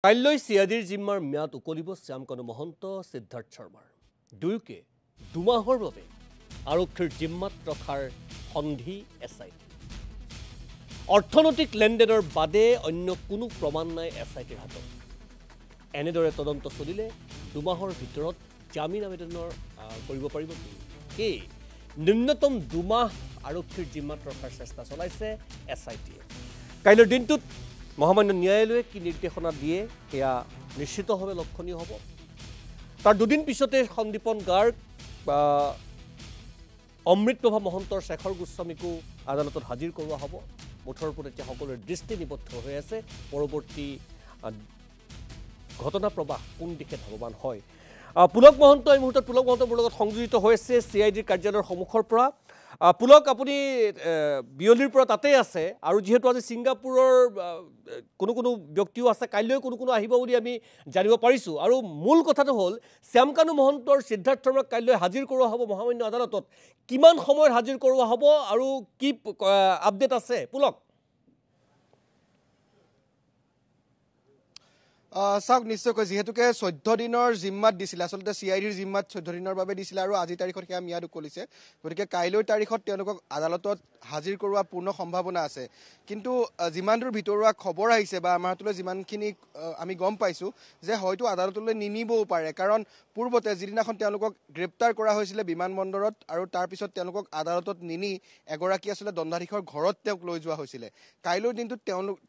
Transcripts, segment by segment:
কাইলৈ চিয়াদিৰ জিম্মাৰ ম্যাদ উকলিব শ্যামকানু মহন্ত সিদ্ধাৰ্থ শৰ্মাৰ দুয়োকে দুমাহৰ বাবে আৰক্ষীৰ জিম্মাত ৰখাৰ সন্ধি এছআইটি অৰ্থনৈতিক লেনদেনৰ বাদে অন্য কোনো প্ৰমাণ নাই এছআইটিৰ হাতত এনেদৰে তদন্ত চলিলে দুমাহৰ ভিতৰত জামিন আবেদনৰ কৰিব পাৰিব কি ন্যূনতম দুমাহ আৰক্ষীৰ জিম্মাত ৰখাৰ চেষ্টা চলাইছে এছআইটিয়ে কাইলৈৰ দিনটোত মহামান্য ন্যায়ালয়ে কি নিৰ্দেশনা দিয়ে সেয়া নিশ্চিতভাৱে লক্ষণীয় হ'ব তাৰ দুদিন পিছতে সন্দীপন গাৰ্গ অমৃতপ্ৰভা মহন্তৰ শেখৰ গোস্বামীকো আদালতত হাজিৰ কৰোৱা হ'ব মুঠৰ ওপৰত এতিয়া সকলোৰে দৃষ্টি নিবদ্ধ হৈ আছে পৰৱৰ্তী ঘটনা প্ৰবাহ কোন দিশে ধাৱমান হয় পুলক মহন্ত এই মুহূৰ্তত পুলক মহন্ত মোৰ লগত সংযোজিত হৈ আছে চিআইডিৰ কাৰ্যালয়ৰ সন্মুখৰ পৰা পুলক আপুনি বিয়লিৰ পৰা তাতে আছে আৰু যেহেতু আজি ছিংগাপুৰৰ কোনো ব্যক্তিও আছে কাইলৈ কোনো আহিব বুলি আমি জানিব পাৰিছোঁ আৰু মূল কথাটো হ'ল শ্যামকানু মহন্তৰ সিদ্ধাৰ্থ শৰ্মাক কাইলৈ হাজিৰ কৰোৱা হ'ব মহামান্য আদালতত কিমান সময়ত হাজিৰ কৰোৱা হ'ব আৰু কি আপডেট আছে পুলক চাওক নিশ্চয়কৈ যেহেতুকে 14 দিনৰ জিম্মাত দিছিল আসলতে চিআইডিৰ জিম্মাত 14 দিনৰ বাবে দিছিল আৰু আজি তাৰিখত সেয়া ম্যাদ উকলিছে গতিকে কাইলৈ তাৰিখত তেওঁলোকক আদালতত হাজিৰ কৰোৱা পূৰ্ণ সম্ভাৱনা আছে কিন্তু যিমান দূৰ ভিতৰুৱা খবৰ আহিছে বা আমাৰ হাতলৈ যিমানখিনি আমি গম পাইছোঁ যে হয়তো আদালতলৈ নিনিবও পাৰে কাৰণ পূৰ্বতে যিদিনাখন তেওঁলোকক গ্ৰেপ্তাৰ কৰা হৈছিলে বিমানবন্দৰত আৰু তাৰপিছত তেওঁলোকক আদালতত নিনি এগৰাকী আসলে দণ্ডাধীশৰ ঘৰত তেওঁক লৈ যোৱা হৈছিলে কাইলৈৰ দিনটোত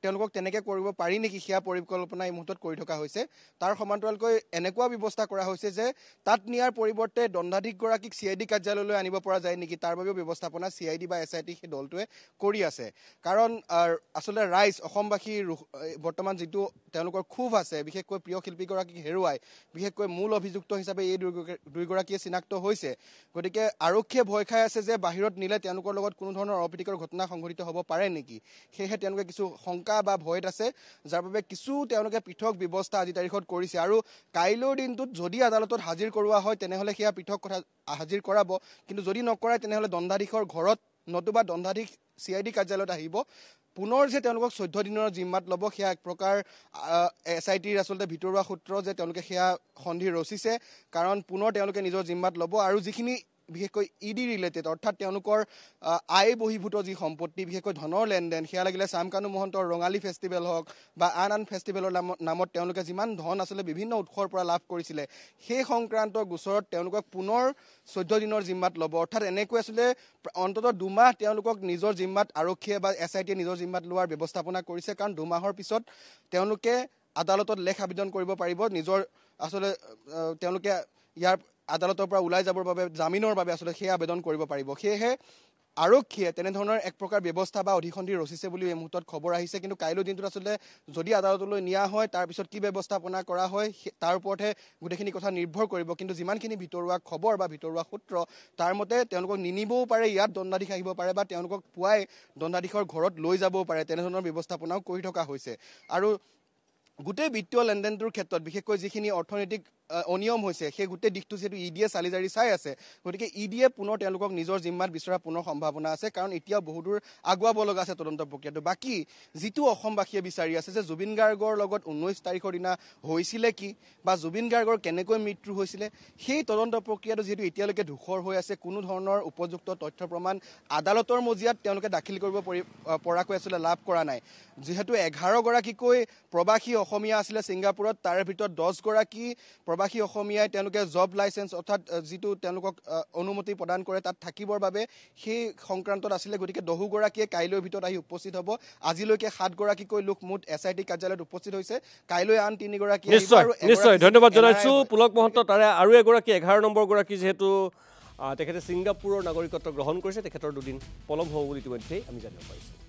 তেওঁলোকক তেনেকৈ কৰিব পাৰি নেকি সেয়া পৰিকল্পনা এই মুহূৰ্তত কৰি থকা হৈছে তাৰ সমান্তৰালকৈ এনেকুৱা ব্যৱস্থা কৰা হৈছে যে তাত নিয়াৰ পৰিৱৰ্তে দণ্ডাধীশগৰাকীক চিআইডি কাৰ্যালয়লৈ আনিব পৰা যায় নেকি তাৰ বাবেও ব্যৱস্থাপনা চিআইডি বা এছআইটি সেই দলটোৱে কৰি আছে কাৰণ আসলে ৰাইজ অসমবাসী বৰ্তমান যিটো তেওঁলোকৰ ক্ষোভ আছে বিশেষকৈ প্ৰিয় শিল্পীগৰাকীক হেৰুৱাই বিশেষকৈ মূল অভিযুক্ত হিচাপে এই দুইগৰাকীয়ে চিনাক্ত হৈছে গতিকে আৰক্ষীয়ে ভয় খাই আছে যে বাহিৰত নিলে তেওঁলোকৰ লগত কোনো ধৰণৰ অপ্ৰীতিকৰ ঘটনা সংঘটিত হ'ব পাৰে নেকি সেয়েহে তেওঁলোকে কিছু শংকা বা ভয়ত আছে যাৰ বাবে কিছু তেওঁলোকে পৃথক ব্যৱস্থা আজি তাৰিখত কৰিছে আৰু কাইলৈৰ দিনটোত যদি আদালতত হাজিৰ কৰোৱা হয় তেনেহ'লে সেয়া পৃথক কথা হাজিৰ কৰাব কিন্তু যদি নকৰাই তেনেহ'লে দণ্ডাধীশৰ ঘৰত নতুবা দণ্ডাধীশ চিআইডি কাৰ্যালয়ত আহিব পুনৰ যে তেওঁলোকক 14 দিনৰ জিম্মাত ল'ব সেয়া এক প্ৰকাৰ এছআইটিৰ আসলতে ভিতৰুৱা সূত্ৰ যে তেওঁলোকে সেয়া সন্ধি ৰচিছে কাৰণ পুনৰ তেওঁলোকে নিজৰ জিম্মাত ল'ব আৰু যিখিনি বিশেষকৈ ইডি ৰিলেটেড অৰ্থাৎ তেওঁলোকৰ আয় বহিভূত যি সম্পত্তি বিশেষকৈ ধনৰ লেনদেন সেয়া লাগিলে শ্যামকানু মহন্তৰ ৰঙালী ফেষ্টিভেল হওক বা আন ফেষ্টিভেলৰ নামত তেওঁলোকে যিমান ধন আছিলে বিভিন্ন উৎসৰ পৰা লাভ কৰিছিলে সেই সংক্ৰান্ত গোচৰত তেওঁলোকক পুনৰ 14 দিনৰ জিম্মাত ল'ব অৰ্থাৎ এনেকৈ আছিলে অন্ততঃ দুমাহ তেওঁলোকক নিজৰ জিম্মাত আৰক্ষীয়ে বা এছআইটিয়ে নিজৰ জিম্মাত লোৱাৰ ব্যৱস্থাপনা কৰিছে কাৰণ দুমাহৰ পিছত তেওঁলোকে আদালতত লেখ আবেদন কৰিব পাৰিব নিজৰ আসলে তেওঁলোকে ইয়াৰ আদালতৰ পৰা ওলাই যাবৰ বাবে জামিনৰ বাবে আসলে সেই আবেদন কৰিব পাৰিব সেয়েহে আৰক্ষীয়ে তেনেধৰণৰ এক প্ৰকাৰ ব্যৱস্থা বা অধিসন্ধি ৰচিছে বুলি এই মুহূৰ্তত খবৰ আহিছে কিন্তু কাইলৈ দিনটোত আসলে যদি আদালতলৈ নিয়া হয় তাৰপিছত কি ব্যৱস্থাপনা কৰা হয় তাৰ ওপৰতহে গোটেইখিনি কথা নিৰ্ভৰ কৰিব কিন্তু যিমানখিনি ভিতৰুৱা খবৰ বা ভিতৰুৱা সূত্ৰ তাৰ মতে তেওঁলোকক নিনিবও পাৰে ইয়াত দণ্ডাধীশ আহিব পাৰে বা তেওঁলোকক পুৱাই দণ্ডাধীশৰ ঘৰত লৈ যাবও পাৰে তেনেধৰণৰ ব্যৱস্থাপনাও কৰি থকা হৈছে আৰু গোটেই বিত্তীয় লেনদেনটোৰ ক্ষেত্ৰত বিশেষকৈ যিখিনি অৰ্থনৈতিক অনিয়ম হৈছে সেই গোটেই দিশটো যিহেতু ইডিয়ে চালিজাৰি চাই আছে গতিকে ইডিয়ে পুনৰ তেওঁলোকক নিজৰ জিম্মাত বিচৰা পুনৰ সম্ভাৱনা আছে কাৰণ এতিয়াও বহুদূৰ আগুৱাব লগা আছে তদন্ত প্ৰক্ৰিয়াটো বাকী যিটো অসমবাসীয়ে বিচাৰি আছে যে জুবিন গাৰ্গৰ লগত 19 তাৰিখৰ দিনা হৈছিলে কি বা জুবিন গাৰ্গৰ কেনেকৈ মৃত্যু হৈছিলে সেই তদন্ত প্ৰক্ৰিয়াটো যিহেতু এতিয়ালৈকে ধূসৰ হৈ আছে কোনো ধৰণৰ উপযুক্ত তথ্য প্ৰমাণ আদালতৰ মজিয়াত তেওঁলোকে দাখিল কৰিব পৰাকৈ আছিলে লাভ কৰা নাই যিহেতু 11 গৰাকীকৈ প্ৰবাসী অসমীয়া আছিলে ছিংগাপুৰত তাৰে ভিতৰত 10 গৰাকী প্ৰবাসী অসমীয়াই তেওঁলোকে জব লাইসেন্স অৰ্থাৎ যিটো তেওঁলোকক অনুমতি প্ৰদান কৰে তাত থাকিবৰ বাবে সেই সংক্ৰান্তত আছিলে গতিকে 10 গৰাকীয়ে কাইলৈৰ ভিতৰত আহি উপস্থিত হ'ব আজিলৈকে 7 গৰাকীকৈ লোক মুঠ এছআইটি কাৰ্যালয়ত উপস্থিত হৈছে কাইলৈ আন 3 গৰাকী আহিব আৰু নিশ্চয় ধন্যবাদ জনাইছো পুলক মহন্ত তাৰে আৰু এগৰাকী 11 নম্বৰ গৰাকী যেহেতু তেখেতে ছিংগাপুৰৰ নাগৰিকত্ব গ্ৰহণ কৰিছে তেখেতৰ দুদিন পলম হ'ব বুলি ইতিমধ্যে আমি জানিব পাৰিছোঁ